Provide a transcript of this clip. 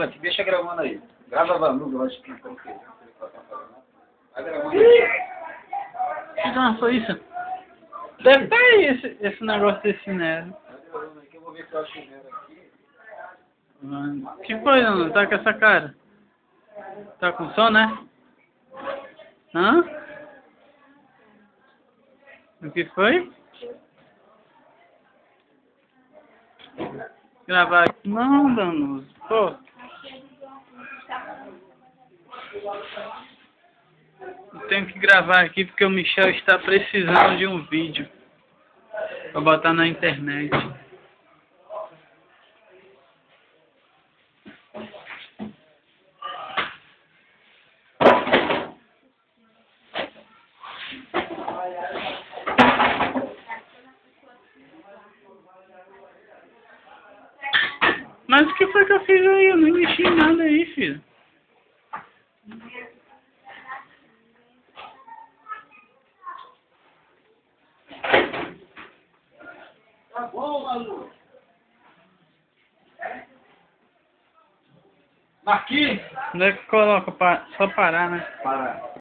Deixa gravando aí. Grava a Vanuga, eu acho que não sei o que. Vai gravando aí. Não, foi isso. Deve estar aí esse negócio desse Nero. Vai gravando aí que eu vou ver se eu acho o Nero aqui. Que foi, Ana? Tá com essa cara? Tá com sono, né? Hã? O que foi? Gravar aqui? Não, Danuso. Pô. Eu tenho que gravar aqui porque o Michel está precisando de um vídeo pra botar na internet. Mas o que foi que eu fiz aí? Eu não mexi em nada aí, filho. Tá bom, Malu. Marquinhos. Onde é que coloca? Só parar, né? Para.